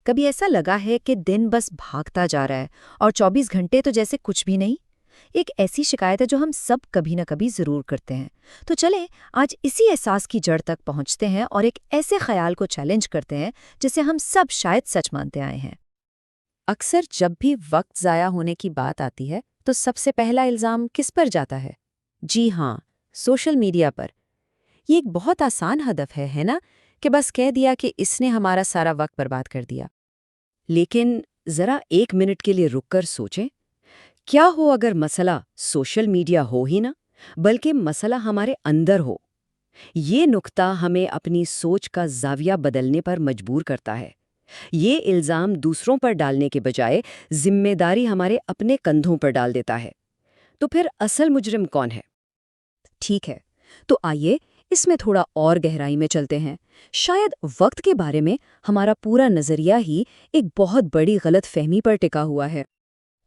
کبھی ایسا لگا ہے کہ دن بس بھاگتا جا رہا ہے اور 24 گھنٹے تو جیسے کچھ بھی نہیں؟ ایک ایسی شکایت ہے جو ہم سب کبھی نہ کبھی ضرور کرتے ہیں۔ تو چلیں آج اسی احساس کی جڑ تک پہنچتے ہیں اور ایک ایسے خیال کو چیلنج کرتے ہیں جسے ہم سب شاید سچ مانتے آئے ہیں۔ اکثر جب بھی وقت ضائع ہونے کی بات آتی ہے تو سب سے پہلا الزام کس پر جاتا ہے؟ جی ہاں، سوشل میڈیا پر۔ یہ ایک بہت آسان ہدف ہے نا، کہ بس کہہ دیا کہ اس نے ہمارا سارا وقت برباد کر دیا۔ لیکن ذرا ایک منٹ کے لیے رک کر سوچیں، کیا ہو اگر مسئلہ سوشل میڈیا ہو ہی نہ، بلکہ مسئلہ ہمارے اندر ہو؟ یہ نقطہ ہمیں اپنی سوچ کا زاویہ بدلنے پر مجبور کرتا ہے۔ یہ الزام دوسروں پر ڈالنے کے بجائے ذمہ داری ہمارے اپنے کندھوں پر ڈال دیتا ہے۔ تو پھر اصل مجرم کون ہے؟ ٹھیک ہے، تو آئیے اس میں تھوڑا اور گہرائی میں چلتے ہیں۔ شاید وقت کے بارے میں ہمارا پورا نظریہ ہی ایک بہت بڑی غلط فہمی پر ٹکا ہوا ہے،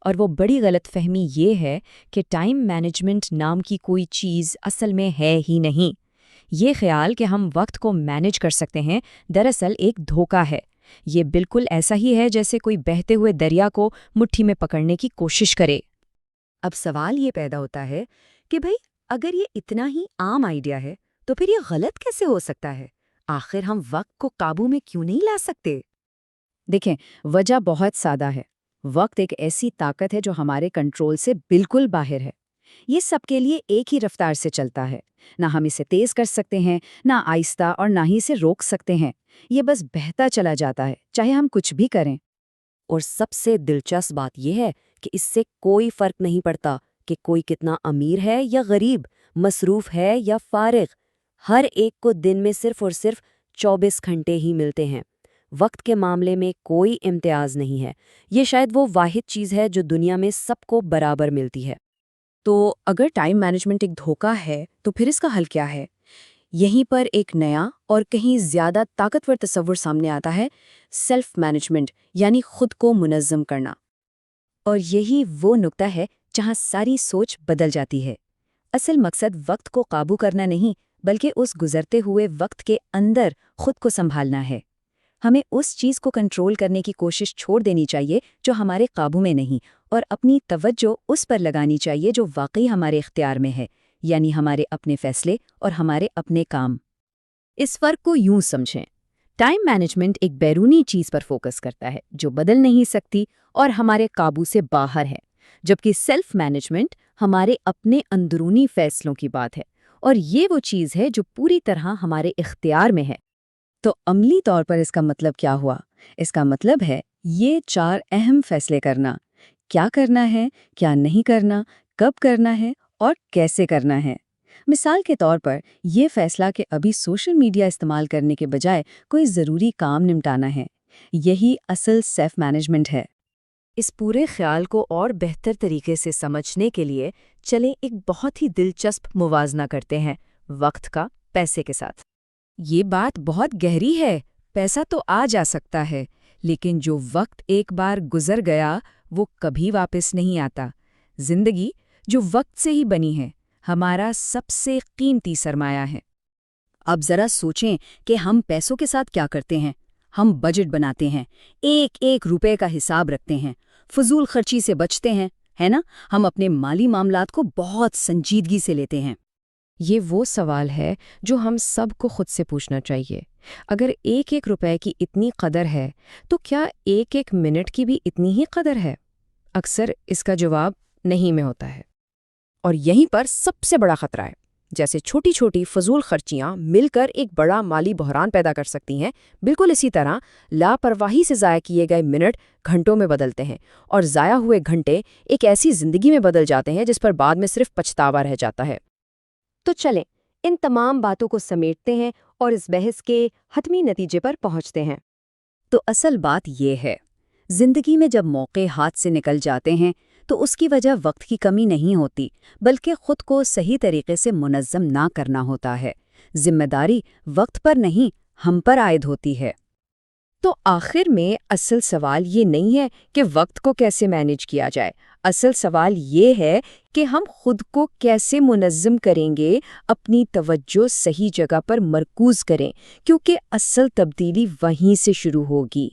اور وہ بڑی غلط فہمی یہ ہے کہ ٹائم مینجمنٹ نام کی کوئی چیز اصل میں ہے ہی نہیں۔ یہ خیال کہ ہم وقت کو مینج کر سکتے ہیں دراصل ایک دھوکہ ہے۔ یہ بالکل ایسا ہی ہے جیسے کوئی بہتے ہوئے دریا کو مٹھی میں پکڑنے کی کوشش کرے۔ اب سوال یہ پیدا ہوتا ہے کہ بھئی اگر یہ اتنا ہی عام آئیڈیا ہے تو پھر یہ غلط کیسے ہو سکتا ہے؟ آخر ہم وقت کو قابو میں کیوں نہیں لا سکتے؟ دیکھیں، وجہ بہت سادہ ہے۔ وقت ایک ایسی طاقت ہے جو ہمارے کنٹرول سے بالکل باہر ہے۔ یہ سب کے لیے ایک ہی رفتار سے چلتا ہے۔ نہ ہم اسے تیز کر سکتے ہیں، نہ آہستہ، اور نہ ہی اسے روک سکتے ہیں۔ یہ بس بہتا چلا جاتا ہے، چاہے ہم کچھ بھی کریں۔ اور سب سے دلچسپ بات یہ ہے کہ اس سے کوئی فرق نہیں پڑتا کہ کوئی کتنا امیر ہے یا غریب، مصروف ہے یا فارغ۔ ہر ایک کو دن میں صرف اور صرف 24 گھنٹے ہی ملتے ہیں۔ وقت کے معاملے میں کوئی امتیاز نہیں ہے۔ یہ شاید وہ واحد چیز ہے جو دنیا میں سب کو برابر ملتی ہے۔ تو اگر ٹائم مینجمنٹ ایک دھوکہ ہے تو پھر اس کا حل کیا ہے؟ یہیں پر ایک نیا اور کہیں زیادہ طاقتور تصور سامنے آتا ہے، سیلف مینجمنٹ، یعنی خود کو منظم کرنا۔ اور یہی وہ نقطہ ہے جہاں ساری سوچ بدل جاتی ہے۔ اصل مقصد وقت کو قابو کرنا نہیں، بلکہ اس گزرتے ہوئے وقت کے اندر خود کو سنبھالنا ہے۔ ہمیں اس چیز کو کنٹرول کرنے کی کوشش چھوڑ دینی چاہیے جو ہمارے قابو میں نہیں، اور اپنی توجہ اس پر لگانی چاہیے جو واقعی ہمارے اختیار میں ہے، یعنی ہمارے اپنے فیصلے اور ہمارے اپنے کام۔ اس فرق کو یوں سمجھیں، ٹائم مینجمنٹ ایک بیرونی چیز پر فوکس کرتا ہے جو بدل نہیں سکتی اور ہمارے قابو سے باہر ہے، جبکہ سیلف مینجمنٹ ہمارے اپنے اندرونی فیصلوں کی بات ہے، اور یہ وہ چیز ہے جو پوری طرح ہمارے اختیار میں ہے۔ تو عملی طور پر اس کا مطلب کیا ہوا؟ اس کا مطلب ہے یہ 4 اہم فیصلے کرنا: کیا کرنا ہے، کیا نہیں کرنا، کب کرنا ہے اور کیسے کرنا ہے۔ مثال کے طور پر یہ فیصلہ کہ ابھی سوشل میڈیا استعمال کرنے کے بجائے کوئی ضروری کام نمٹانا ہے، یہی اصل سیلف مینجمنٹ ہے۔ اس پورے خیال کو اور بہتر طریقے سے سمجھنے کے لیے چلیں ایک بہت ہی دلچسپ موازنہ کرتے ہیں وقت کا پیسے کے ساتھ۔ یہ بات بہت گہری ہے۔ پیسہ تو آ جا سکتا ہے، لیکن جو وقت ایک بار گزر گیا وہ کبھی واپس نہیں آتا۔ زندگی جو وقت سے ہی بنی ہے، ہمارا سب سے قیمتی سرمایہ ہے۔ اب ذرا سوچیں کہ ہم پیسوں کے ساتھ کیا کرتے ہیں۔ ہم بجٹ بناتے ہیں، ایک ایک روپے کا حساب رکھتے ہیں، فضول خرچی سے بچتے ہیں، ہے نا؟ ہم اپنے مالی معاملات کو بہت سنجیدگی سے لیتے ہیں۔ یہ وہ سوال ہے جو ہم سب کو خود سے پوچھنا چاہیے۔ اگر ایک ایک روپے کی اتنی قدر ہے تو کیا ایک ایک منٹ کی بھی اتنی ہی قدر ہے؟ اکثر اس کا جواب نہیں میں ہوتا ہے۔ اور یہیں پر سب سے بڑا خطرہ ہے۔ جیسے چھوٹی چھوٹی فضول خرچیاں مل کر ایک بڑا مالی بحران پیدا کر سکتی ہیں، بالکل اسی طرح لاپرواہی سے ضائع کیے گئے منٹ گھنٹوں میں بدلتے ہیں، اور ضائع ہوئے گھنٹے ایک ایسی زندگی میں بدل جاتے ہیں جس پر بعد میں صرف پچھتاوا رہ جاتا ہے۔ تو چلیں ان تمام باتوں کو سمیٹتے ہیں اور اس بحث کے حتمی نتیجے پر پہنچتے ہیں۔ تو اصل بات یہ ہے، زندگی میں جب موقع ہاتھ سے نکل جاتے ہیں تو اس کی وجہ وقت کی کمی نہیں ہوتی، بلکہ خود کو صحیح طریقے سے منظم نہ کرنا ہوتا ہے۔ ذمہ داری وقت پر نہیں، ہم پر عائد ہوتی ہے۔ تو آخر میں اصل سوال یہ نہیں ہے کہ وقت کو کیسے مینیج کیا جائے، اصل سوال یہ ہے کہ ہم خود کو کیسے منظم کریں گے، اپنی توجہ صحیح جگہ پر مرکوز کریں، کیونکہ اصل تبدیلی وہیں سے شروع ہوگی۔